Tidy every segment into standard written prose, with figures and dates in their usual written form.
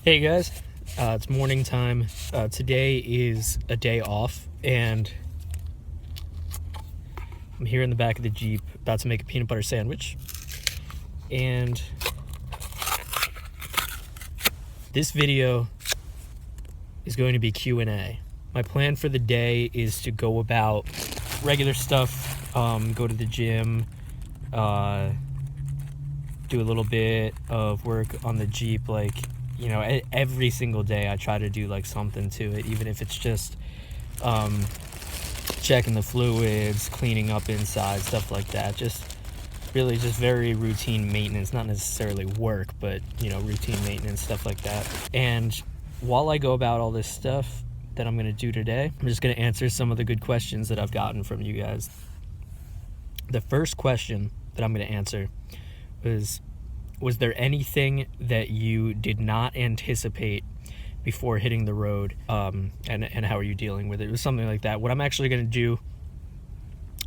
Hey guys, it's morning time. Today is a day off, and I'm here in the back of the Jeep about to make a peanut butter sandwich. And this video is going to be Q&A. My plan for the day is to go about regular stuff, go to the gym, do a little bit of work on the Jeep, every single day I try to do something to it, even if it's just checking the fluids, cleaning up inside, stuff like that. Just very routine maintenance, not necessarily work, but routine maintenance, stuff like that. And while I go about all this stuff that I'm going to do today, I'm just going to answer some of the good questions that I've gotten from you guys. The first question that I'm going to answer was there anything that you did not anticipate before hitting the road, and how are you dealing with it? It was something like that. What I'm actually going to do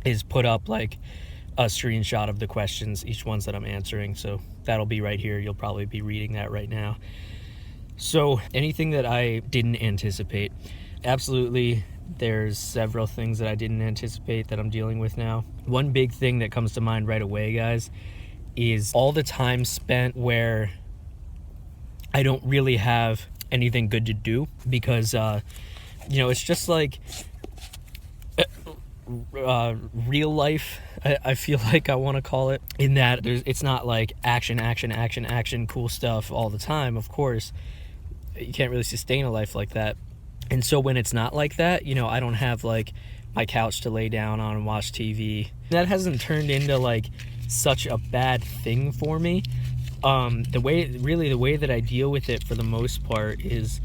is put up a screenshot of the questions, each ones that I'm answering, so that'll be right here. You'll probably be reading that right now. So anything that I didn't anticipate, absolutely. There's several things that I didn't anticipate that I'm dealing with now. One big thing that comes to mind right away, guys, is all the time spent where I don't really have anything good to do, because it's just real life, I feel like I want to call it, in that it's not like action, cool stuff all the time. Of course, you can't really sustain a life like that. And so when it's not like that, I don't have my couch to lay down on and watch TV. That hasn't turned into such a bad thing for me. The way that I deal with it for the most part is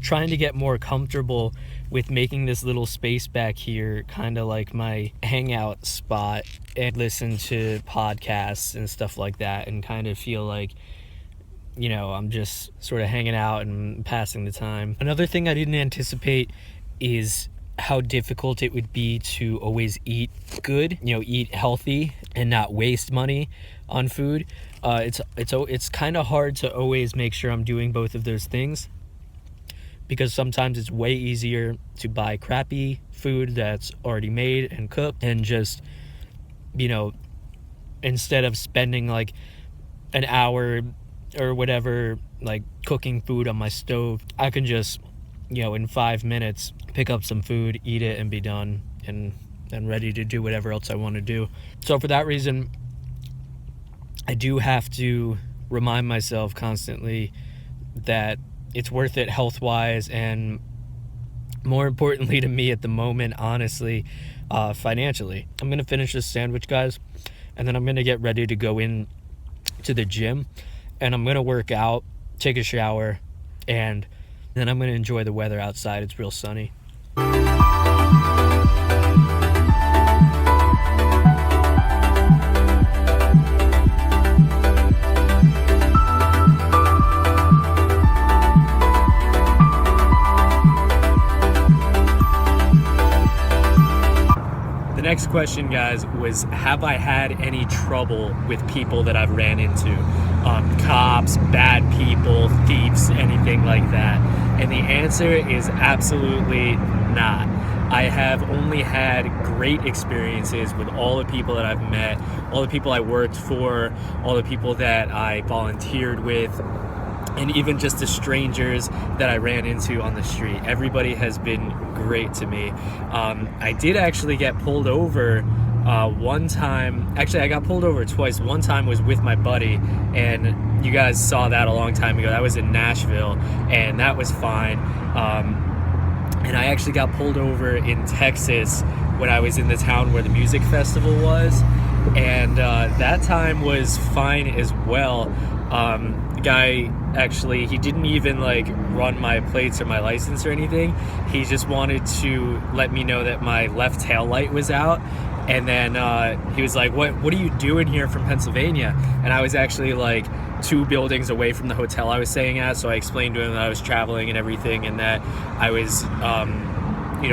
trying to get more comfortable with making this little space back here kind of like my hangout spot, and listen to podcasts and stuff like that, and kind of feel like I'm just sort of hanging out and passing the time. Another thing I didn't anticipate is how difficult it would be to always eat good, eat healthy and not waste money on food. It's kind of hard to always make sure I'm doing both of those things, because sometimes it's way easier to buy crappy food that's already made and cooked, and just instead of spending an hour or whatever cooking food on my stove, I can just in 5 minutes pick up some food, eat it, and be done, and ready to do whatever else I want to do. So for that reason, I do have to remind myself constantly that it's worth it health-wise, and more importantly to me at the moment, honestly, financially. I'm going to finish this sandwich, guys, and then I'm going to get ready to go in to the gym, and I'm going to work out, take a shower, and then I'm going to enjoy the weather outside. It's real sunny. The next question, guys, was have I had any trouble with people that I've ran into? Cops, bad people, thieves, anything like that? And the answer is absolutely not. I have only had great experiences with all the people that I've met, all the people I worked for, all the people that I volunteered with, and even just the strangers that I ran into on the street. Everybody has been great to me. I did actually get pulled over one time. Actually, I got pulled over twice. One time was with my buddy, and you guys saw that a long time ago. That was in Nashville, and that was fine. And I actually got pulled over in Texas when I was in the town where the music festival was, and that time was fine as well. The guy actually, he didn't even run my plates or my license or anything. He just wanted to let me know that my left tail light was out, and then he was like, what are you doing here from Pennsylvania? And I was actually 2 buildings away from the hotel I was staying at, so I explained to him that I was traveling and everything, and that I was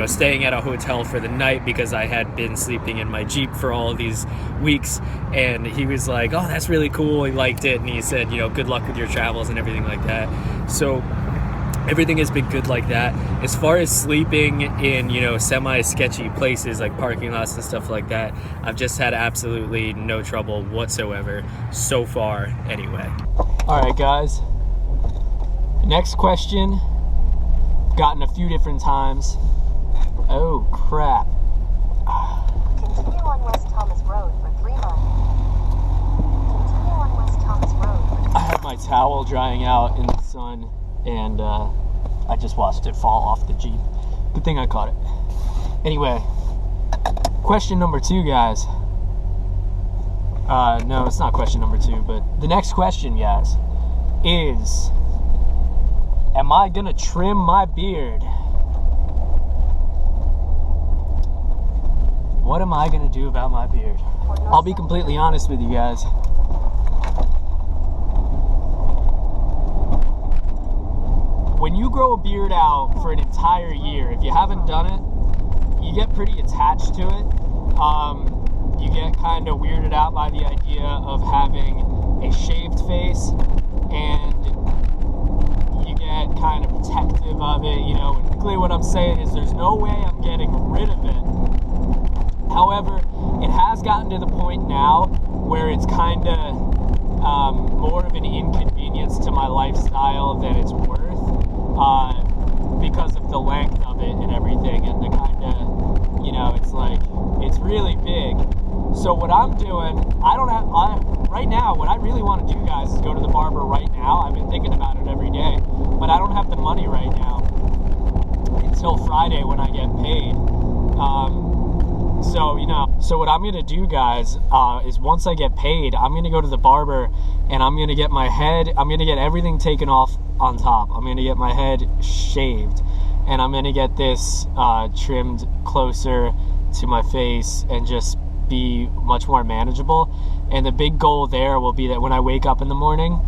staying at a hotel for the night because I had been sleeping in my Jeep for all of these weeks. And he was like, oh, that's really cool. He liked it. And he said, good luck with your travels and everything like that. So everything has been good like that. As far as sleeping in, you know, semi-sketchy places like parking lots and stuff like that, I've just had absolutely no trouble whatsoever so far anyway. All right, guys. Next question, gotten a few different times. Oh, crap. Continue on West Thomas Road for 3 miles. Continue on West Thomas Road. I had my towel drying out in the sun, and I just watched it fall off the Jeep. Good thing I caught it. Anyway, question number 2, guys. No, it's not question number 2, but the next question, guys, is, am I gonna trim my beard? What am I gonna do about my beard? I'll be completely honest with you guys. When you grow a beard out for an entire year, if you haven't done it, you get pretty attached to it. You get kind of weirded out by the idea of having a shaved face, and you get kind of protective of it, you know. And basically what I'm saying is there's no way I'm getting rid of it. However, it has gotten to the point now where it's kind of more of an inconvenience to my lifestyle than it's worth, because of the length of it and everything, and the kind of, you know, it's like, it's really big. So what I'm doing, right now, what I really want to do, guys, is go to the barber right now. I've been thinking about it every day, but I don't have the money right now until Friday when I get paid. So what I'm gonna do, guys, is once I get paid, I'm gonna go to the barber and I'm gonna get everything taken off on top. I'm gonna get my head shaved, and I'm gonna get this trimmed closer to my face and just be much more manageable. And the big goal there will be that when I wake up in the morning,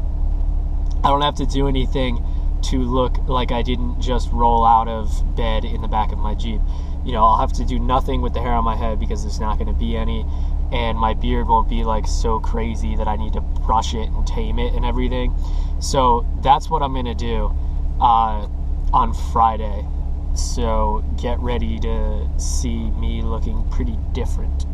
I don't have to do anything to look like I didn't just roll out of bed in the back of my Jeep. You know, I'll have to do nothing with the hair on my head because there's not going to be any, and my beard won't be like so crazy that I need to brush it and tame it and everything. So that's what I'm going to do on Friday. So get ready to see me looking pretty different.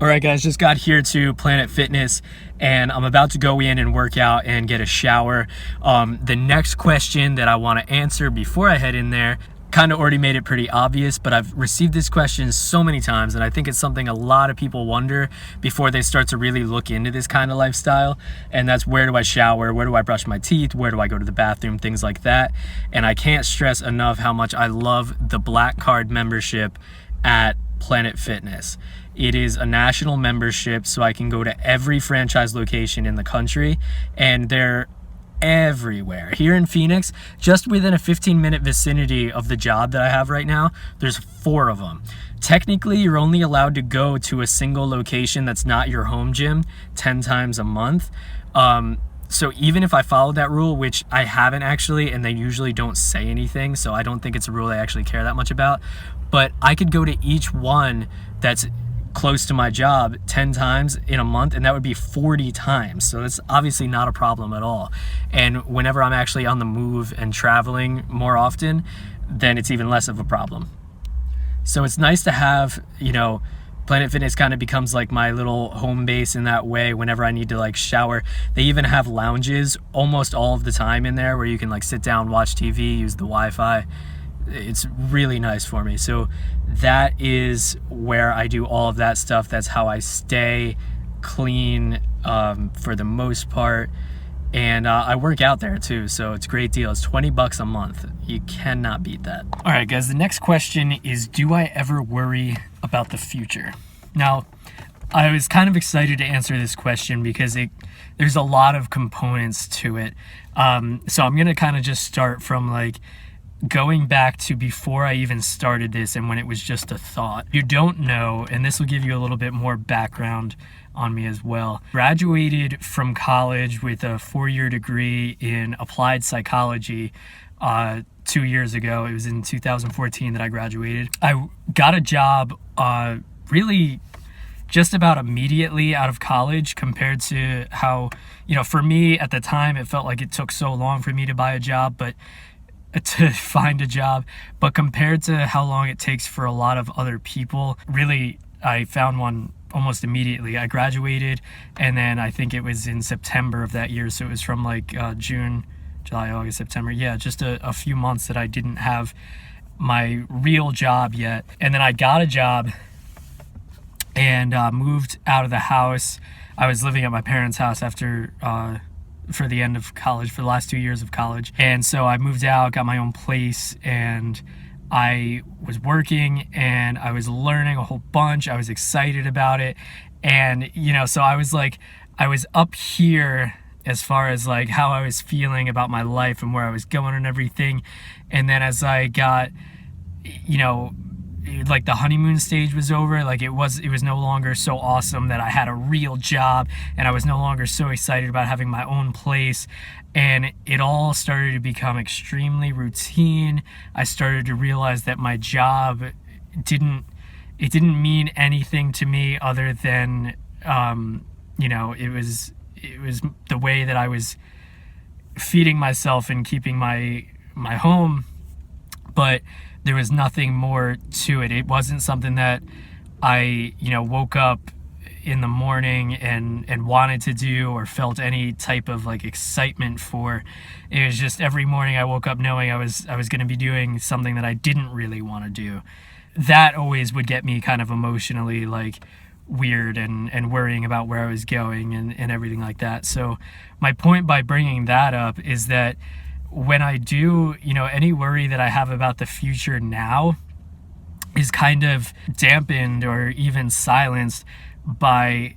All right, guys, just got here to Planet Fitness, and I'm about to go in and work out and get a shower. The next question that I want to answer before I head in there kind of already made it pretty obvious, but I've received this question so many times, and I think it's something a lot of people wonder before they start to really look into this kind of lifestyle, and that's, where do I shower, where do I brush my teeth, where do I go to the bathroom, things like that. And I can't stress enough how much I love the Black Card membership at Planet Fitness. It is a national membership, so I can go to every franchise location in the country, and they're everywhere. Here in Phoenix, just within a 15-minute vicinity of the job that I have right now, there's 4 of them. Technically, you're only allowed to go to a single location that's not your home gym 10 times a month. So even if I followed that rule, which I haven't actually, and they usually don't say anything, so I don't think it's a rule I actually care that much about, but I could go to each one that's close to my job 10 times in a month, and that would be 40 times. So that's obviously not a problem at all. And whenever I'm actually on the move and traveling more often, then it's even less of a problem. So it's nice to have, you know, Planet Fitness kind of becomes like my little home base in that way. Whenever I need to like shower, they even have lounges almost all of the time in there where you can like sit down, watch TV, use the Wi-Fi. It's really nice for me. So that is where I do all of that stuff. That's how I stay clean for the most part. And I work out there too, so it's a great deal. It's $20 a month. You cannot beat that. All right, guys, the next question is, do I ever worry about the future? Now, I was kind of excited to answer this question because there's a lot of components to it. So I'm gonna kind of just start from like going back to before I even started this and when it was just a thought. You don't know, and this will give you a little bit more background on me as well. Graduated from college with a 4-year degree in applied psychology 2 years ago. It was in 2014 that I graduated. I got a job really just about immediately out of college, compared to how, you know, for me at the time, it felt like it took so long for me to buy a job, but to find a job, but compared to how long it takes for a lot of other people, really, I found one almost immediately. I graduated, and then I think it was in September of that year, so it was from like June, July, August, September, yeah, just a few months that I didn't have my real job yet. And then I got a job and moved out of the house. I was living at my parents' house after for the end of college, for the last 2 years of college. And so I moved out, got my own place, and I was working and I was learning a whole bunch. I was excited about it. And, you know, so I was up here as far as like how I was feeling about my life and where I was going and everything. And then as I got, you know, like the honeymoon stage was over, like it was no longer so awesome that I had a real job, and I was no longer so excited about having my own place, and it all started to become extremely routine. I started to realize that my job didn't mean anything to me other than you know, it was the way that I was feeding myself and keeping my home, but there was nothing more to it. It wasn't something that I, you know, woke up in the morning and wanted to do or felt any type of like excitement for. It was just every morning I woke up knowing I was going to be doing something that I didn't really want to do. That always would get me kind of emotionally like weird and worrying about where I was going and everything like that. So my point by bringing that up is that when I do, you know, any worry that I have about the future now is kind of dampened or even silenced by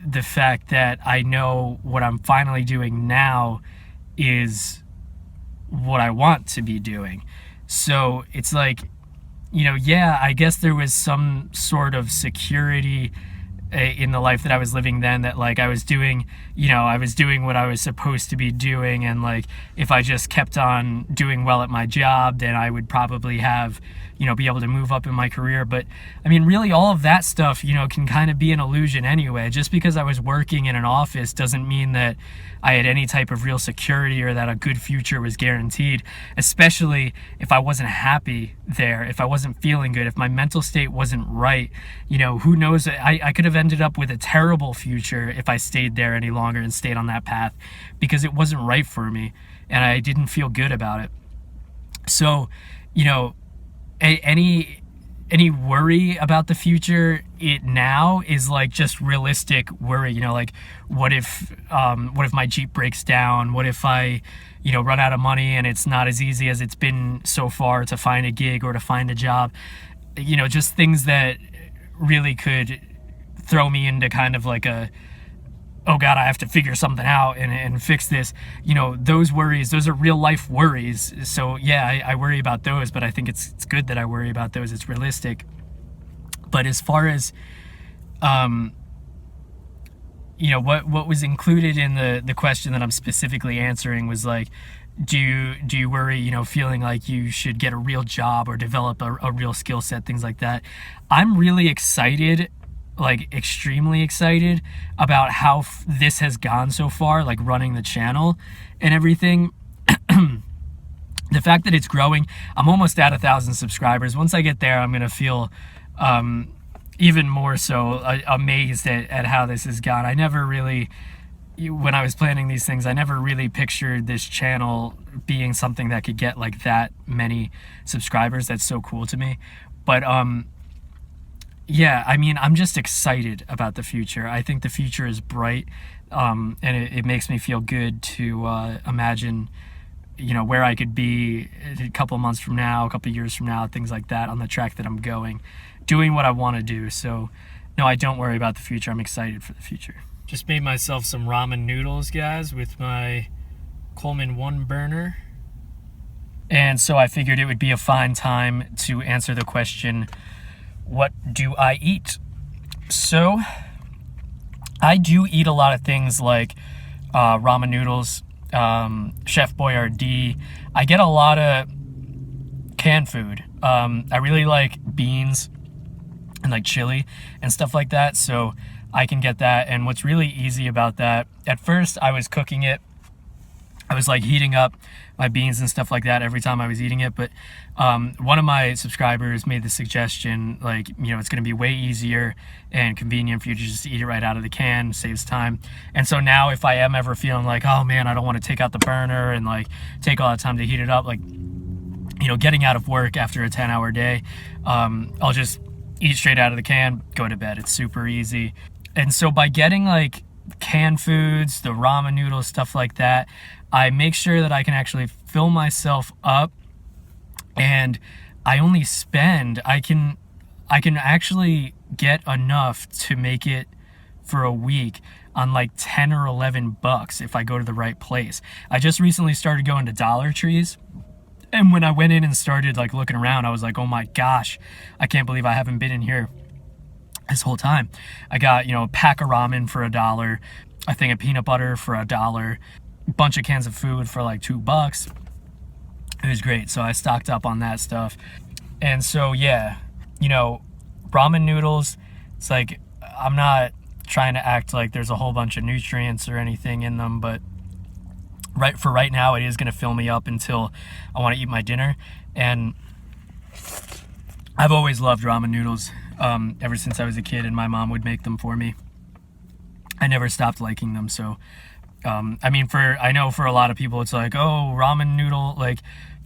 the fact that I know what I'm finally doing now is what I want to be doing. So it's like, you know, yeah, I guess there was some sort of security in the life that I was living then, that like I was doing, you know, I was doing what I was supposed to be doing, and like if I just kept on doing well at my job, then I would probably have, you know, be able to move up in my career. But I mean, really all of that stuff, you know, can kind of be an illusion anyway. Just because I was working in an office doesn't mean that I had any type of real security or that a good future was guaranteed, especially if I wasn't happy there, if I wasn't feeling good, if my mental state wasn't right. You know, who knows, I could have ended up with a terrible future if I stayed there any longer and stayed on that path, because it wasn't right for me and I didn't feel good about it. So, you know, any worry about the future, it now is like just realistic worry. You know, like what if my Jeep breaks down? What if I, you know, run out of money and it's not as easy as it's been so far to find a gig or to find a job? You know, just things that really could throw me into kind of like a, oh God, I have to figure something out and fix this. You know, those worries, those are real life worries. So yeah, I worry about those, but I think it's good that I worry about those. It's realistic. But as far as, you know, what was included in the question that I'm specifically answering was like, do you worry, you know, feeling like you should get a real job or develop a real skill set, things like that. I'm really excited, like extremely excited about how this has gone so far, like running the channel and everything. The fact that it's growing, I'm almost at 1,000 subscribers. Once I get there, I'm gonna feel even more so amazed at how this has gone. I never really, when I was planning these things, I never really pictured this channel being something that could get like that many subscribers. That's so cool to me. But yeah, I mean, I'm just excited about the future. I think the future is bright, and it makes me feel good to imagine, you know, where I could be a couple of months from now, a couple of years from now, things like that, on the track that I'm going, doing what I want to do. So no, I don't worry about the future. I'm excited for the future. Just made myself some ramen noodles, guys, with my Coleman 1 burner. And so I figured it would be a fine time to answer the question, what do I eat? So I do eat a lot of things like ramen noodles, Chef Boyardee. I get a lot of canned food. I really like beans and like chili and stuff like that, so I can get that. And what's really easy about that, at first I was cooking it I was like heating up my beans and stuff like that every time I was eating it. But one of my subscribers made the suggestion, like, you know, it's going to be way easier and convenient for you to just eat it right out of the can, saves time. And so now if I am ever feeling like, oh man, I don't want to take out the burner and like take all that time to heat it up, like, you know, getting out of work after a 10-hour day, I'll just eat straight out of the can, go to bed. It's super easy. And so by getting like canned foods, the ramen noodles, stuff like that, I make sure that I can actually fill myself up, and I only spend, I can actually get enough to make it for a week on like 10 or 11 bucks if I go to the right place. I just recently started going to Dollar Trees, and when I went in and started like looking around, I was like, oh my gosh, I can't believe I haven't been in here this whole time. I got, you know, a pack of ramen for $1, a thing of peanut butter for $1, a bunch of cans of food for like $2. It was great. So I stocked up on that stuff. And so, yeah, you know, ramen noodles, it's like, I'm not trying to act like there's a whole bunch of nutrients or anything in them, but right now it is going to fill me up until I want to eat my dinner. And I've always loved ramen noodles ever since I was a kid, and my mom would make them for me. I never stopped liking them. So I mean, I know for a lot of people it's like, oh, ramen noodle, like,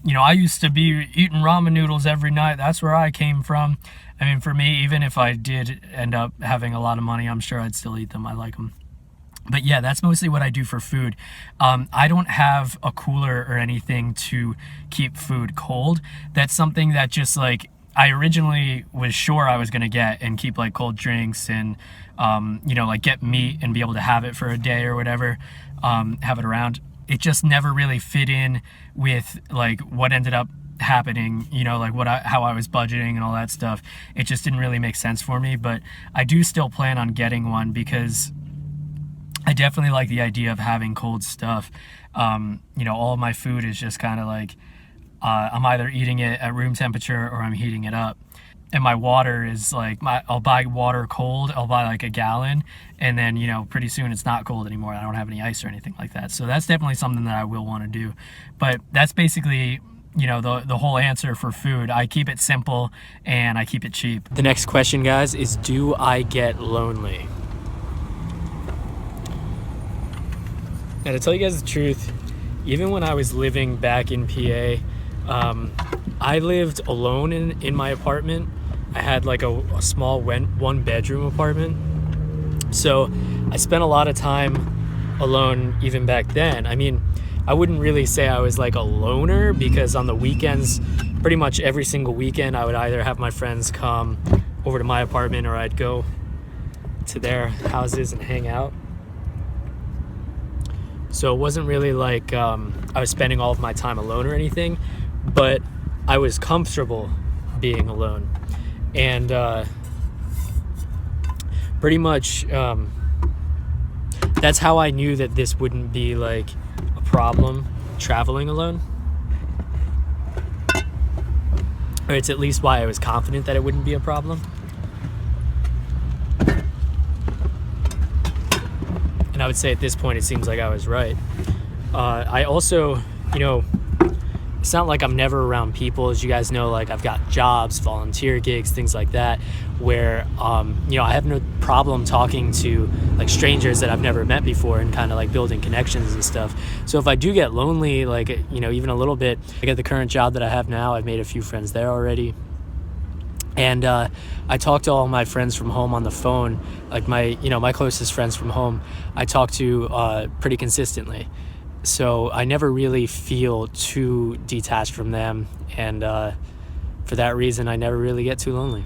you know, I used to be eating ramen noodles every night, that's where I came from. I mean, for me, even if I did end up having a lot of money, I'm sure I'd still eat them. I like them. But yeah, that's mostly what I do for food. I don't have a cooler or anything to keep food cold. That's something that just like I originally was sure I was going to get and keep like cold drinks and, you know, like get meat and be able to have it for a day or whatever, have it around. It just never really fit in with like what ended up happening, you know, like how I was budgeting and all that stuff. It just didn't really make sense for me, but I do still plan on getting one because I definitely like the idea of having cold stuff. You know, all of my food is just kind of like, I'm either eating it at room temperature or I'm heating it up. And my water is like, I'll buy water cold, I'll buy like a gallon, and then, you know, pretty soon it's not cold anymore. I don't have any ice or anything like that. So that's definitely something that I will want to do. But that's basically, you know, the whole answer for food. I keep it simple and I keep it cheap. The next question, guys, is do I get lonely? Now, to tell you guys the truth, even when I was living back in PA, I lived alone in my apartment. I had like a small one-bedroom apartment. So I spent a lot of time alone even back then. I mean, I wouldn't really say I was like a loner because on the weekends, pretty much every single weekend, I would either have my friends come over to my apartment or I'd go to their houses and hang out. So it wasn't really like I was spending all of my time alone or anything, but I was comfortable being alone. And pretty much that's how I knew that this wouldn't be like a problem traveling alone. Or it's at least why I was confident that it wouldn't be a problem. And I would say at this point, it seems like I was right. I also, you know, it's not like I'm never around people. As you guys know, like I've got jobs, volunteer gigs, things like that, where, you know, I have no problem talking to like strangers that I've never met before and kind of like building connections and stuff. So if I do get lonely, like, you know, even a little bit, like at the current job that I have now, I've made a few friends there already. And I talk to all my friends from home on the phone, like my closest friends from home, I talk to pretty consistently. So I never really feel too detached from them. And for that reason, I never really get too lonely.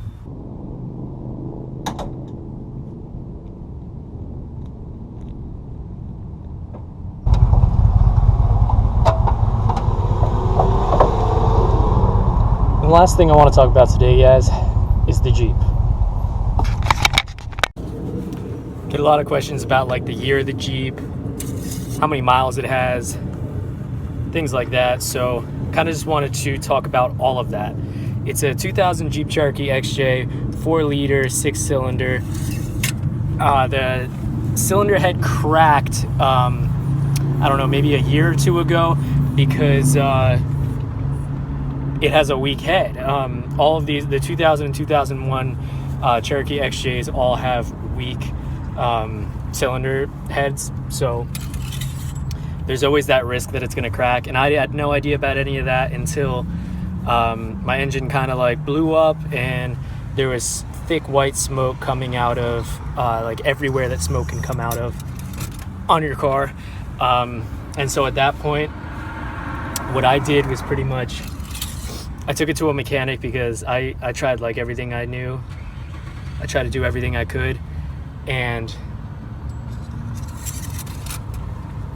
The last thing I want to talk about today, guys, is the Jeep. Get a lot of questions about like the year of the Jeep, how many miles it has, things like that. So kind of just wanted to talk about all of that. It's a 2000 Jeep Cherokee XJ, 4-liter, 6-cylinder. The cylinder head cracked I don't know, maybe a year or two ago, because it has a weak head. All of these, the 2000 and 2001 Cherokee XJs all have weak cylinder heads, so there's always that risk that it's going to crack. And I had no idea about any of that until my engine kind of like blew up, and there was thick white smoke coming out of like everywhere that smoke can come out of on your car. And so at that point, what I did was pretty much, I took it to a mechanic, because I tried like everything I knew. I tried to do everything I could, and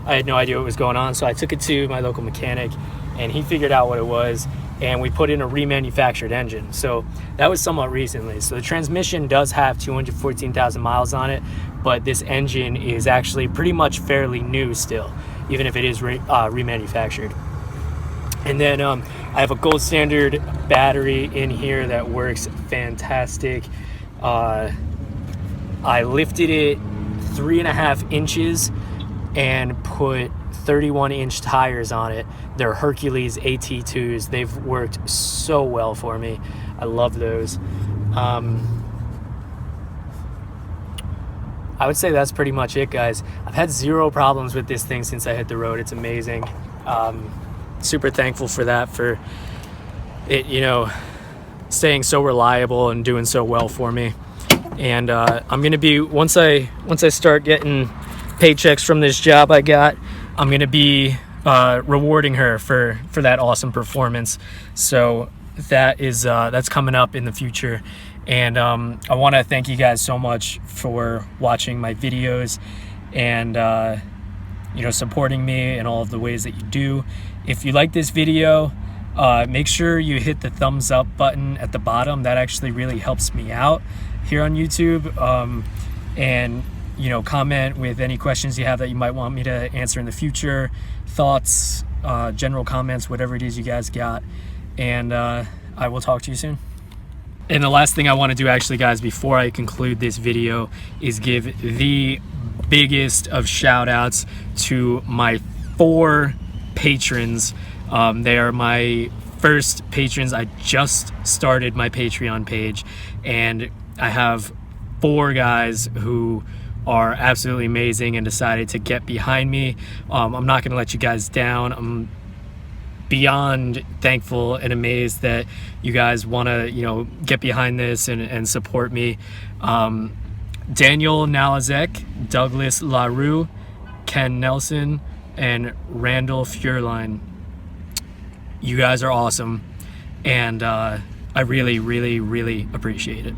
I had no idea what was going on. So I took it to my local mechanic, and he figured out what it was, and we put in a remanufactured engine. So that was somewhat recently. So the transmission does have 214,000 miles on it, but this engine is actually pretty much fairly new still, even if it is remanufactured. And then I have a gold standard battery in here that works fantastic. I lifted it 3.5 inches and put 31-inch tires on it. They're Hercules AT2s. They've worked so well for me. I love those. I would say that's pretty much it, guys. I've had zero problems with this thing since I hit the road. It's amazing. Super thankful for that, for it, you know, staying so reliable and doing so well for me. And I'm gonna be, once I start getting paychecks from this job I got, I'm gonna be rewarding her for that awesome performance. So that is that's coming up in the future. And I want to thank you guys so much for watching my videos and you know, supporting me in all of the ways that you do. If you like this video, make sure you hit the thumbs up button at the bottom. That actually really helps me out here on YouTube. And you know, comment with any questions you have that you might want me to answer in the future, thoughts, general comments, whatever it is you guys got. And I will talk to you soon. And the last thing I want to do, actually, guys, before I conclude this video, is give the biggest of shout outs to my 4 patrons. They are my first patrons. I just started my Patreon page, and I have 4 guys who are absolutely amazing and decided to get behind me. I'm not going to let you guys down. I'm beyond thankful and amazed that you guys want to, you know, get behind this and support me. Daniel Nalazek, Douglas LaRue, Ken Nelson, and Randall Furline. You guys are awesome, and I really, really, really appreciate it.